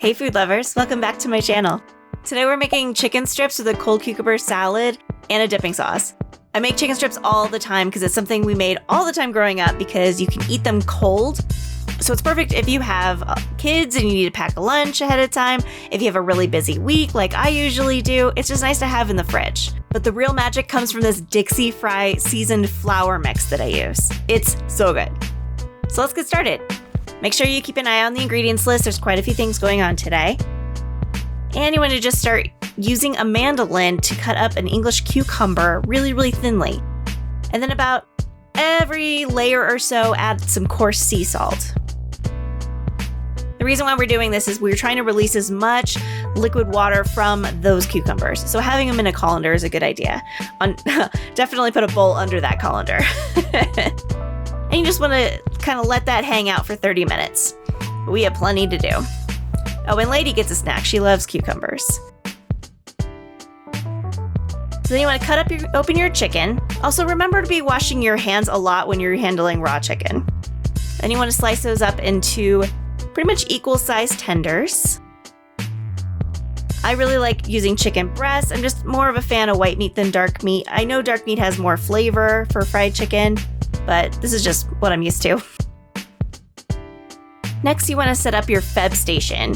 Hey food lovers, welcome back to my channel. Today we're making chicken strips with a cold cucumber salad and a dipping sauce. I make chicken strips all the time because it's something we made all the time growing up because you can eat them cold. So it's perfect if you have kids and you need to pack a lunch ahead of time. If you have a really busy week like I usually do, it's just nice to have in the fridge. But the real magic comes from this Dixie Fry seasoned flour mix that I use. It's so good. So let's get started. Make sure you keep an eye on the ingredients list. There's quite a few things going on today. And you want to just start using a mandolin to cut up an English cucumber really thinly. And then about every layer or so, add some coarse sea salt. The reason why we're doing this is we're trying to release as much liquid water from those cucumbers. So having them in a colander is a good idea. Definitely put a bowl under that colander. And you just want to kind of let that hang out for 30 minutes. We have plenty to do. Oh, and Lady gets a snack. She loves cucumbers. So then you want to open your chicken. Also remember to be washing your hands a lot when you're handling raw chicken. Then you want to slice those up into pretty much equal sized tenders. I really like using chicken breasts. I'm just more of a fan of white meat than dark meat. I know dark meat has more flavor for fried chicken, but this is just what I'm used to. Next, you want to set up your Feb station.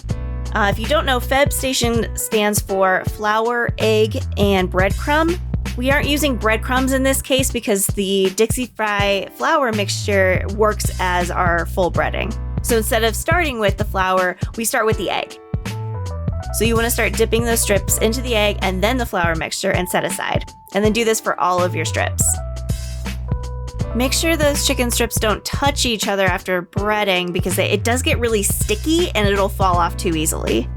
If you don't know, Feb station stands for flour, egg, and breadcrumb. We aren't using breadcrumbs in this case because the Dixie Fry flour mixture works as our full breading. So instead of starting with the flour, we start with the egg. So you want to start dipping those strips into the egg and then the flour mixture and set aside. And then do this for all of your strips. Make sure those chicken strips don't touch each other after breading because it does get really sticky and it'll fall off too easily.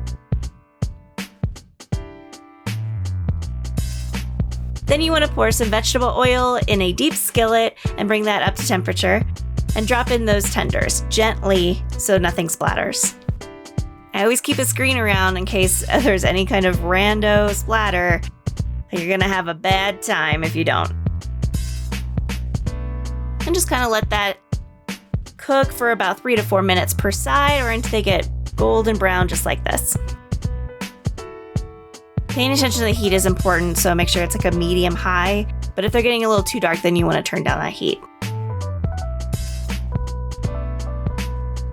Then you want to pour some vegetable oil in a deep skillet and bring that up to temperature and drop in those tenders gently so nothing splatters. I always keep a screen around in case there's any kind of rando splatter. You're gonna have a bad time if you don't. And just kind of let that cook for about 3 to 4 minutes per side or until they get golden brown just like this. Paying attention to the heat is important, so make sure it's like a medium high. But if they're getting a little too dark, then you want to turn down that heat.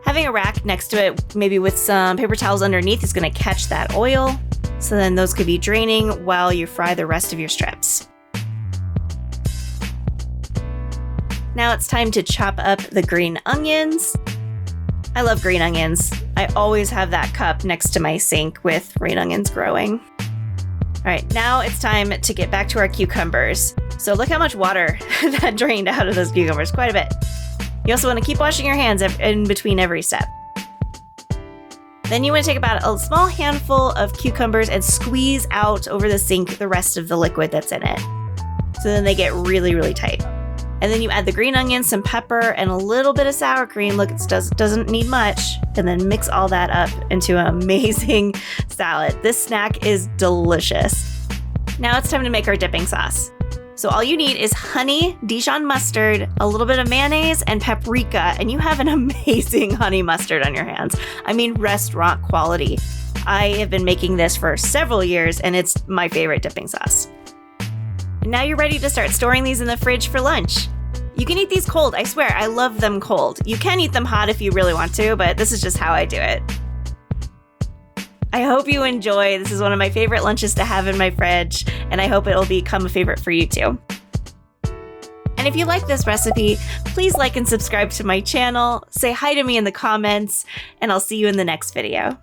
Having a rack next to it, maybe with some paper towels underneath, is going to catch that oil. So then those could be draining while you fry the rest of your strips. Now it's time to chop up the green onions. I love green onions. I always have that cup next to my sink with green onions growing. All right, now it's time to get back to our cucumbers. So look how much water that drained out of those cucumbers, quite a bit. You also want to keep washing your hands in between every step. Then you want to take about a small handful of cucumbers and squeeze out over the sink the rest of the liquid that's in it. So then they get really tight. And then you add the green onions, some pepper, and a little bit of sour cream. Look, it doesn't need much. And then mix all that up into an amazing salad. This snack is delicious. Now it's time to make our dipping sauce. So all you need is honey, Dijon mustard, a little bit of mayonnaise, and paprika, and you have an amazing honey mustard on your hands. I mean, restaurant quality. I have been making this for several years, and it's my favorite dipping sauce. And now you're ready to start storing these in the fridge for lunch. You can eat these cold, I swear, I love them cold. You can eat them hot if you really want to, but this is just how I do it. I hope you enjoy. This is one of my favorite lunches to have in my fridge, and I hope it'll become a favorite for you too. And if you like this recipe, please like and subscribe to my channel, say hi to me in the comments, and I'll see you in the next video.